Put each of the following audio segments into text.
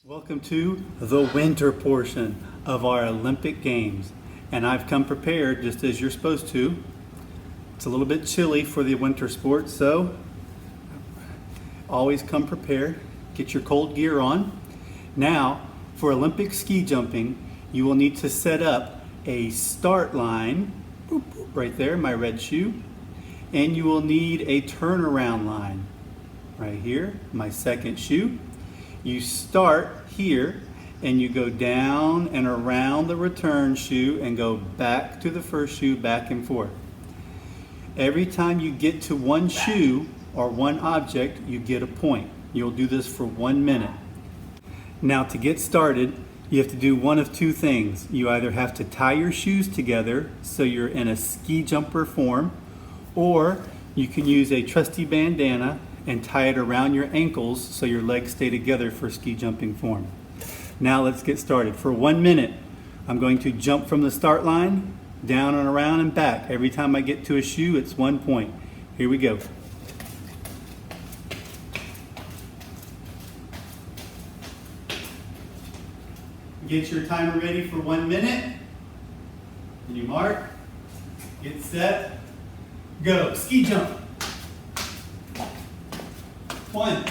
Welcome to the winter portion of our Olympic Games, and I've come prepared just as you're supposed to. It's a little bit chilly for the winter sports, so always come prepared. Get your cold gear on. Now, for Olympic ski jumping, you will need to set up a start line, boop, boop, right there, my red shoe, and you will need a turnaround line right here, my second shoe. You start here and you go down and around the return shoe and go back to the first shoe, back and forth. Every time you get to one shoe or one object, you get a point. You'll do this for 1 minute. Now, to get started, you have to do one of two things. You either have to tie your shoes together so you're in a ski jumper form, or you can use a trusty bandana and tie it around your ankles so your legs stay together for ski jumping form. Now let's get started. For 1 minute, I'm going to jump from the start line, down and around and back. Every time I get to a shoe, it's 1 point. Here we go. Get your timer ready for 1 minute. And you mark, get set, go. Ski jump. 1,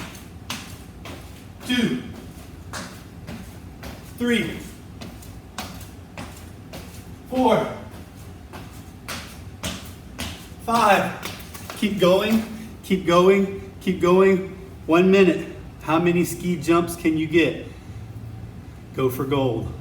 2, 3, 4, 5. Keep going, keep going, keep going. 1 minute. How many ski jumps can you get? Go for gold.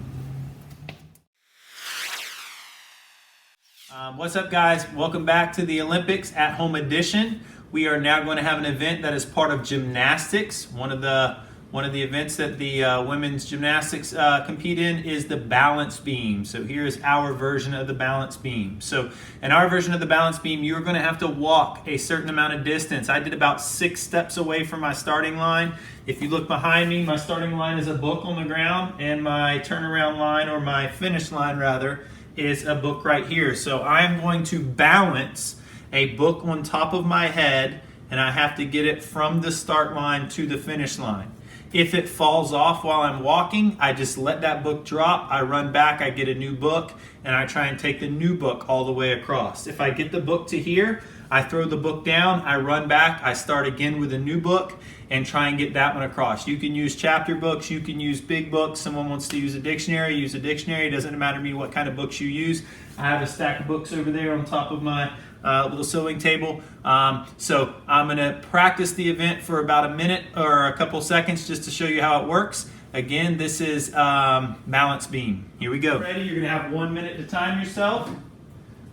What's up, guys? Welcome back to the Olympics at Home edition. We are now going to have an event that is part of gymnastics. One of the events that the women's gymnastics compete in is the balance beam. So here's our version of the balance beam. So in our version of the balance beam, you're going to have to walk a certain amount of distance. I did about 6 steps away from my starting line. If you look behind me, my starting line is a book on the ground, and my turnaround line, or my finish line rather, is a book right here. So I'm going to balance a book on top of my head, and I have to get it from the start line to the finish line. If it falls off while I'm walking, I just let that book drop, I run back, I get a new book, and I try and take the new book all the way across. If I get the book to here, I throw the book down, I run back, I start again with a new book, and try and get that one across. You can use chapter books, you can use big books. Someone wants to use a dictionary, use a dictionary. It doesn't matter to me what kind of books you use. I have a stack of books over there on top of my little sewing table. So I'm gonna practice the event for about a minute or a couple seconds just to show you how it works. Again, this is balance beam. Here we go. Ready? You're gonna have 1 minute to time yourself.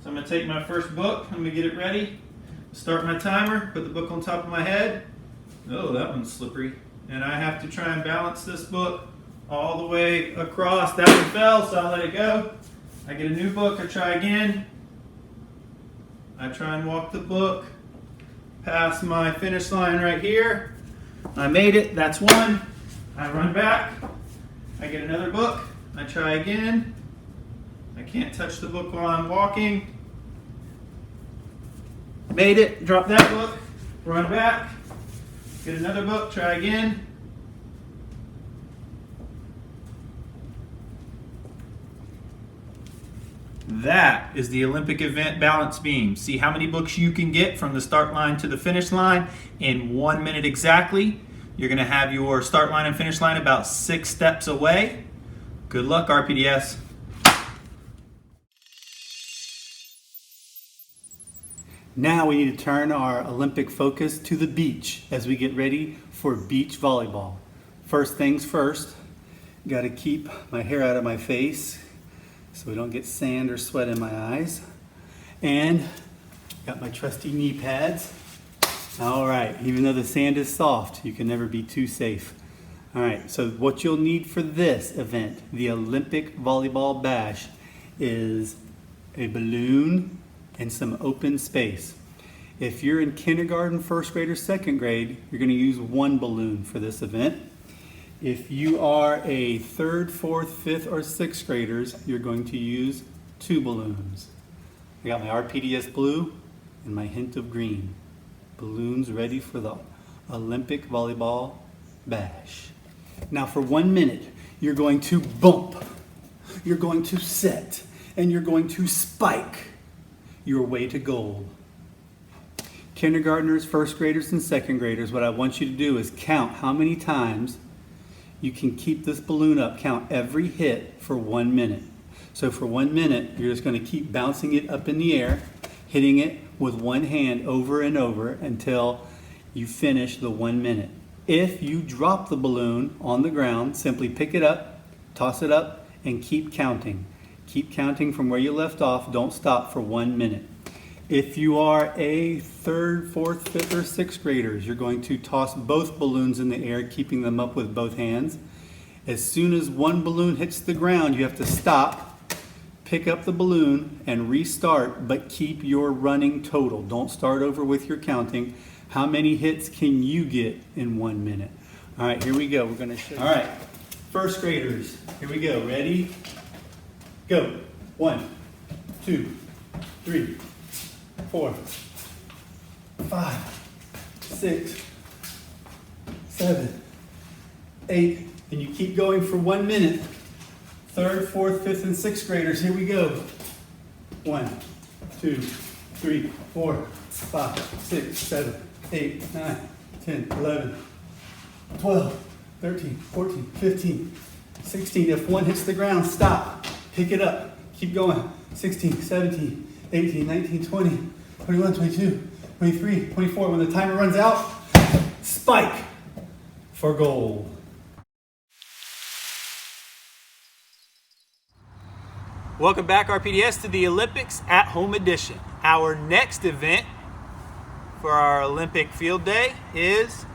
So I'm gonna take my first book, I'm gonna get it ready. Start my timer, put the book on top of my head. Oh, that one's slippery. And I have to try and balance this book all the way across. That one fell, so I'll let it go. I get a new book, I try again. I try and walk the book past my finish line right here. I made it, that's one. I run back, I get another book, I try again. I can't touch the book while I'm walking. Made it, drop that book, run back, get another book, try again. That is the Olympic event balance beam. See how many books you can get from the start line to the finish line in 1 minute exactly. You're gonna have your start line and finish line about 6 steps away. Good luck, RPDS. Now we need to turn our Olympic focus to the beach as we get ready for beach volleyball. First things first, got to keep my hair out of my face so we don't get sand or sweat in my eyes. And got my trusty knee pads. All right, even though the sand is soft, you can never be too safe. All right, so what you'll need for this event, the Olympic Volleyball Bash, is a balloon and some open space. If you're in kindergarten, first grade, or second grade, you're going to use 1 balloon for this event. If you are a 3rd, 4th, 5th, or 6th graders, you're going to use 2 balloons. I got my RPDS blue and my hint of green. Balloons ready for the Olympic Volleyball Bash. Now for 1 minute, you're going to bump, you're going to set, and you're going to spike your way to gold. Kindergartners, first graders, and second graders, what I want you to do is count how many times you can keep this balloon up. Count every hit for 1 minute. So for 1 minute, you're just going to keep bouncing it up in the air, hitting it with one hand over and over until you finish the 1 minute. If you drop the balloon on the ground, simply pick it up, toss it up, and keep counting. Keep counting from where you left off. Don't stop for 1 minute. If you are a third, fourth, fifth, or sixth graders, you're going to toss both balloons in the air, keeping them up with both hands. As soon as one balloon hits the ground, you have to stop, pick up the balloon, and restart, but keep your running total. Don't start over with your counting. How many hits can you get in 1 minute? All right, here we go. We're going to show you. All right, first graders, here we go. Ready? Go. 1, 2, 3, 4, 5, 6, 7, 8, and you keep going for 1 minute. Third, fourth, fifth, and sixth graders, here we go. 1, 2, 3, 4, 5, 6, 7, 8, 9, 10, 11, 12, 13, 14, 15, 16. If one hits the ground, stop. Pick it up. Keep going. 16, 17, 18, 19, 20, 21, 22, 23, 24. When the timer runs out, spike for gold. Welcome back, RPDS, to the Olympics at Home edition. Our next event for our Olympic field day is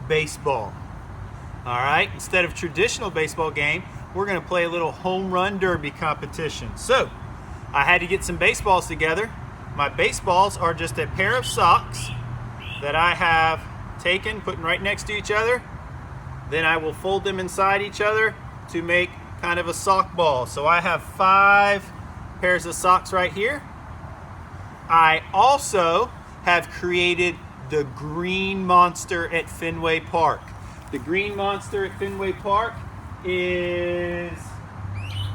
baseball. All right, instead of traditional baseball game, we're going to play a little home run derby competition. So I had to get some baseballs together. My baseballs are just a pair of socks that I have taken, putting right next to each other. Then I will fold them inside each other to make kind of a sock ball. So I have 5 pairs of socks right here. I also have created the green monster at Fenway Park. The green monster at Fenway Park is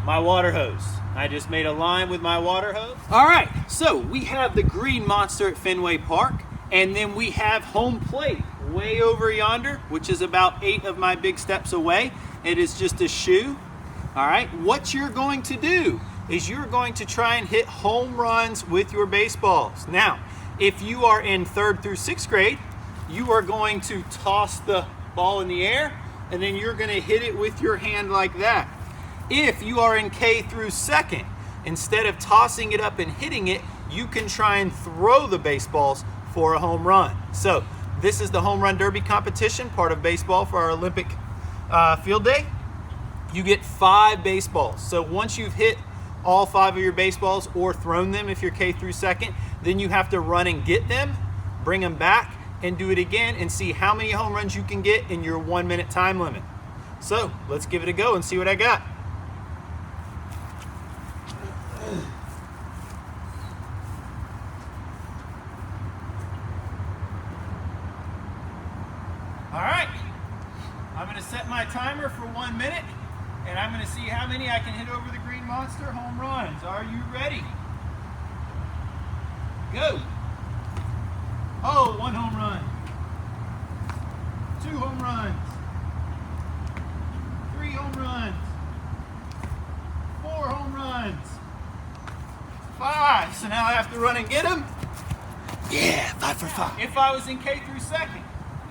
my water hose. I just made a line with my water hose. All right, so we have the green monster at Fenway Park, and then we have home plate way over yonder, which is about 8 of my big steps away. It is just a shoe. All right, what you're going to do is you're going to try and hit home runs with your baseballs. Now, if you are in 3rd through 6th grade, you are going to toss the ball in the air, and then you're going to hit it with your hand like that. If you are in K through 2nd, instead of tossing it up and hitting it, you can try and throw the baseballs for a home run. So this is the home run derby competition, part of baseball for our Olympic field day. You get 5 baseballs. So once you've hit all 5 of your baseballs or thrown them if you're K through 2nd, then you have to run and get them, bring them back, and do it again and see how many home runs you can get in your 1 minute time limit. So let's give it a go and see what I got. All right, I'm gonna set my timer for 1 minute, and I'm gonna see how many I can hit over the green monster home runs. Are you ready? Go. Oh, 1 home run. 2 home runs. 3 home runs. 4 home runs. 5. So now I have to run and get them. Yeah, 5 for 5. If I was in K through 2nd,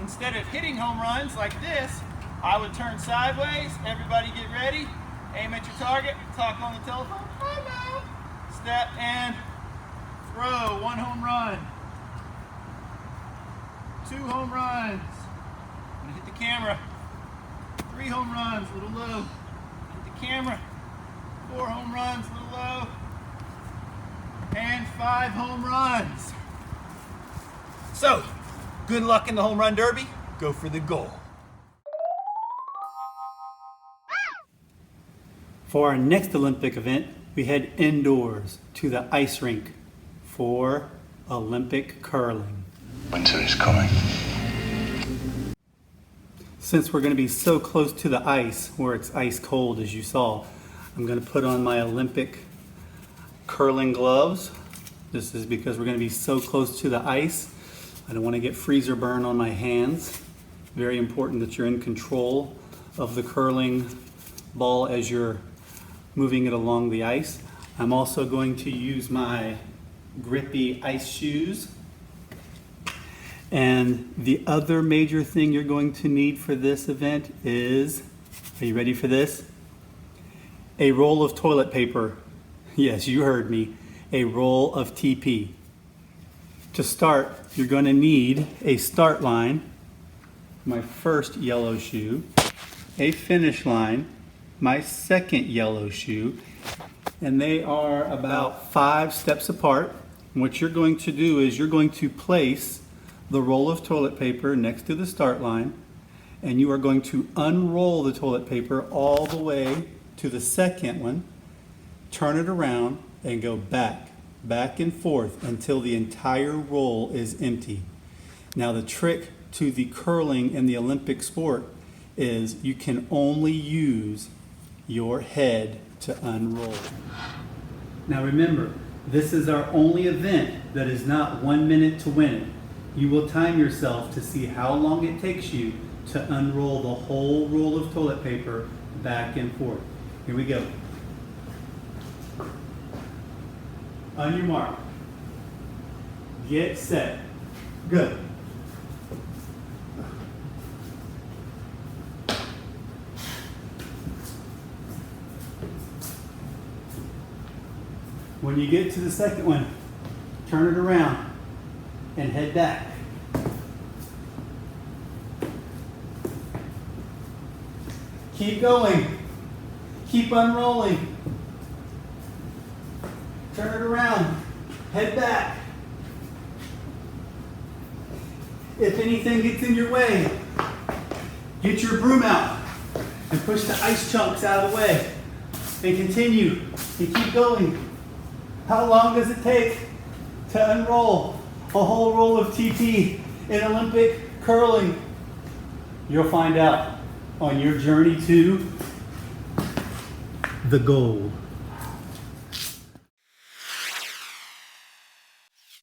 instead of hitting home runs like this, I would turn sideways. Everybody get ready. Aim at your target. Talk on the telephone. Hello. Step and throw. 1 home run. 2 home runs. I'm gonna hit the camera. 3 home runs, a little low. Hit the camera. 4 home runs, a little low. And 5 home runs. So, good luck in the home run derby. Go for the goal. For our next Olympic event, we head indoors to the ice rink for Olympic curling. Winter is coming. since we're going to be so close to the ice, where it's ice cold as you saw, I'm going to put on my Olympic curling gloves. This is because we're going to be so close to the ice. I don't want to get freezer burn on my hands. Very important that you're in control of the curling ball as you're moving it along the ice. I'm also going to use my grippy ice shoes. And the other major thing you're going to need for this event is, are you ready for this? A roll of toilet paper. Yes, you heard me. A roll of TP. To start, you're going to need a start line, my first yellow shoe, a finish line, my second yellow shoe, and they are about 5 steps apart. And what you're going to do is you're going to place the roll of toilet paper next to the start line, and you are going to unroll the toilet paper all the way to the second one, turn it around, and go back and forth until the entire roll is empty. Now the trick to the curling in the Olympic sport is you can only use your head to unroll. Now remember, this is our only event that is not 1 minute to win it. You will time yourself to see how long it takes you to unroll the whole roll of toilet paper back and forth. Here we go. On your mark. Get set. Go. When you get to the second one, turn it around and head back. Keep going. Keep unrolling. Turn it around. Head back. If anything gets in your way, get your broom out and push the ice chunks out of the way. And continue and keep going. How long does it take to unroll a whole roll of TP in Olympic curling? You'll find out on your journey to the gold.